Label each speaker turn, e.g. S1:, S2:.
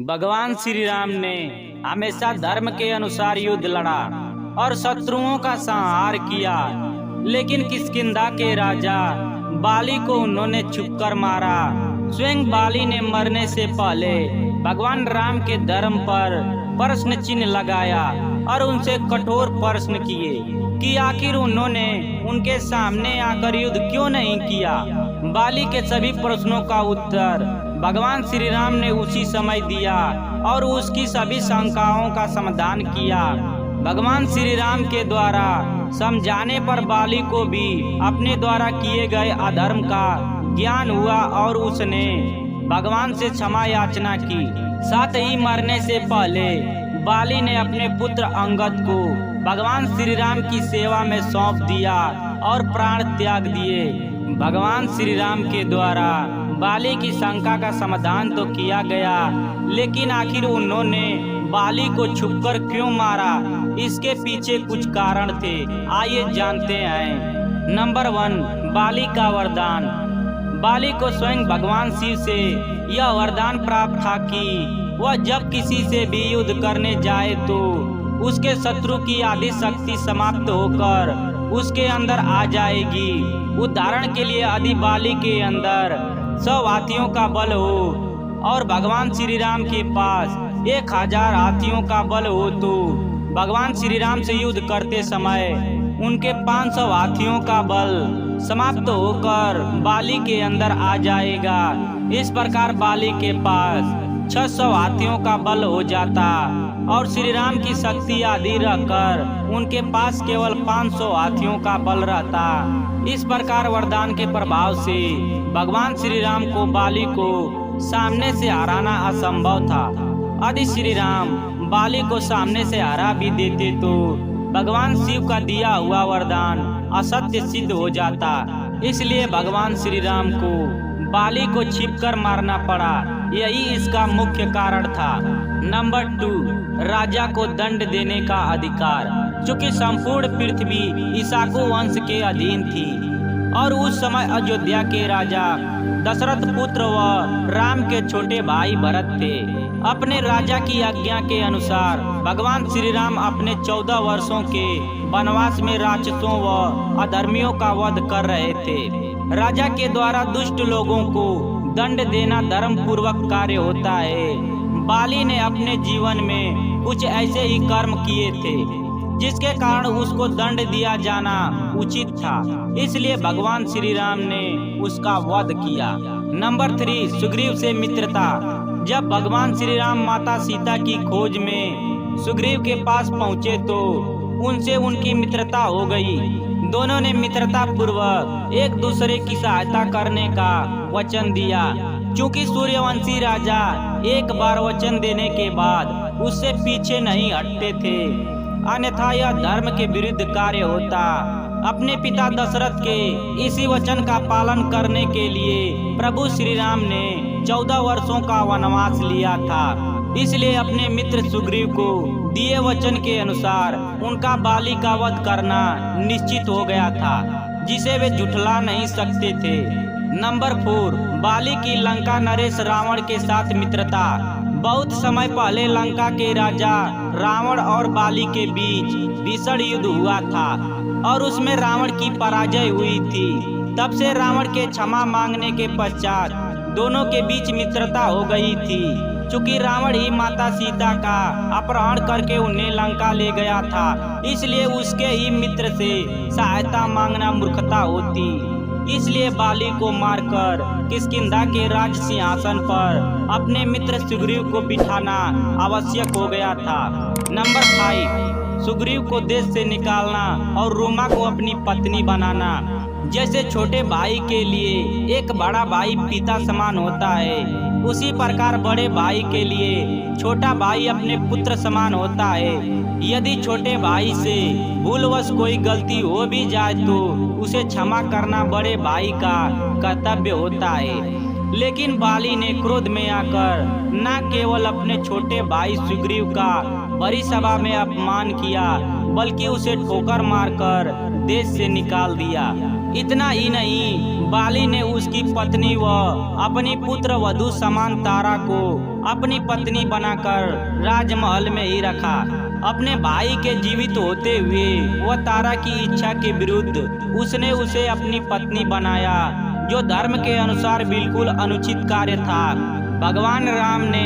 S1: भगवान श्री राम ने हमेशा धर्म के अनुसार युद्ध लड़ा और शत्रुओं का संहार किया, लेकिन किष्किंधा के राजा बाली को उन्होंने छुपकर मारा। स्वयं बाली ने मरने से पहले भगवान राम के धर्म पर प्रश्न चिन्ह लगाया और उनसे कठोर प्रश्न किए कि आखिर उन्होंने उनके सामने आकर युद्ध क्यों नहीं किया। बाली के सभी प्रश्नों का उत्तर भगवान श्री राम ने उसी समय दिया और उसकी सभी शंकाओं का समाधान किया। भगवान श्री राम के द्वारा समझाने पर बाली को भी अपने द्वारा किए गए अधर्म का ज्ञान हुआ और उसने भगवान से क्षमा याचना की। साथ ही मरने से पहले बाली ने अपने पुत्र अंगद को भगवान श्री राम की सेवा में सौंप दिया और प्राण त्याग दिए। भगवान श्री राम के द्वारा बाली की शंका का समाधान तो किया गया, लेकिन आखिर उन्होंने बाली को छुपकर क्यों मारा, इसके पीछे कुछ कारण थे। आइए जानते हैं। नंबर 1, बाली का वरदान। बाली को स्वयं भगवान शिव से यह वरदान प्राप्त था कि वह जब किसी से भी युद्ध करने जाए तो उसके शत्रु की आदि शक्ति समाप्त होकर उसके अंदर आ जाएगी। उदाहरण के लिए यदि बाली के अंदर 100 हाथियों का बल हो और भगवान श्री राम के पास 1000 हाथियों का बल हो तो भगवान श्री राम से युद्ध करते समय उनके 500 हाथियों का बल समाप्त होकर बाली के अंदर आ जाएगा। इस प्रकार बाली के पास 600 हाथियों का बल हो जाता और श्री राम की शक्ति आदि रखकर उनके पास केवल 500 हाथियों का बल रहता। इस प्रकार वरदान के प्रभाव से भगवान श्री राम को बाली को सामने से हराना असंभव था। यदि श्री राम बाली को सामने से हरा भी देते तो भगवान शिव का दिया हुआ वरदान असत्य सिद्ध हो जाता। इसलिए भगवान श्री राम को बाली को छिपकर मारना पड़ा, यही इसका मुख्य कारण था। नंबर 2, राजा को दंड देने का अधिकार। चूंकि संपूर्ण पृथ्वी इसाकू वंश के अधीन थी और उस समय अयोध्या के राजा दशरथ पुत्र व राम के छोटे भाई भरत थे। अपने राजा की आज्ञा के अनुसार भगवान श्री राम अपने 14 वर्षों के वनवास में राक्षसों व अधर्मियों का वध कर रहे थे। राजा के द्वारा दुष्ट लोगों को दंड देना धर्म पूर्वक कार्य होता है। बाली ने अपने जीवन में कुछ ऐसे ही कर्म किए थे जिसके कारण उसको दंड दिया जाना उचित था, इसलिए भगवान श्री राम ने उसका वध किया। नंबर 3, सुग्रीव से मित्रता। जब भगवान श्री राम माता सीता की खोज में सुग्रीव के पास पहुँचे तो उनसे उनकी मित्रता हो गई। दोनों ने मित्रता पूर्वक एक दूसरे की सहायता करने का वचन दिया। चूंकि सूर्यवंशी राजा एक बार वचन देने के बाद उससे पीछे नहीं हटते थे, अन्यथा यह धर्म के विरुद्ध कार्य होता। अपने पिता दशरथ के इसी वचन का पालन करने के लिए प्रभु श्री राम ने 14 वर्षों का वनवास लिया था। इसलिए अपने मित्र सुग्रीव को दिए वचन के अनुसार उनका बाली का वध करना निश्चित हो गया था, जिसे वे झुठला नहीं सकते थे। नंबर 4, बाली की लंका नरेश रावण के साथ मित्रता। बहुत समय पहले लंका के राजा रावण और बाली के बीच भीषण युद्ध हुआ था और उसमें रावण की पराजय हुई थी। तब से रावण के क्षमा मांगने के पश्चात दोनों के बीच मित्रता हो गई थी। चूंकि रावण ही माता सीता का अपहरण करके उन्हें लंका ले गया था, इसलिए उसके ही मित्र से सहायता मांगना मूर्खता होती। इसलिए बाली को मारकर किष्किंधा के राज सिंहासन पर अपने मित्र सुग्रीव को बिठाना आवश्यक हो गया था। नंबर 5, सुग्रीव को देश से निकालना और रूमा को अपनी पत्नी बनाना। जैसे छोटे भाई के लिए एक बड़ा भाई पिता समान होता है, उसी प्रकार बड़े भाई के लिए छोटा भाई अपने पुत्र समान होता है। यदि छोटे भाई से भूलवश कोई गलती हो भी जाए तो उसे क्षमा करना बड़े भाई का कर्तव्य होता है। लेकिन बाली ने क्रोध में आकर न केवल अपने छोटे भाई सुग्रीव का बड़ी सभा में अपमान किया, बल्कि उसे ठोकर मारकर देश से निकाल दिया। इतना ही नहीं, बाली ने उसकी पत्नी व अपनी पुत्र वधू समान तारा को अपनी पत्नी बनाकर राजमहल में ही रखा। अपने भाई के जीवित होते हुए वह तारा की इच्छा के विरुद्ध उसने उसे अपनी पत्नी बनाया, जो धर्म के अनुसार बिल्कुल अनुचित कार्य था। भगवान राम ने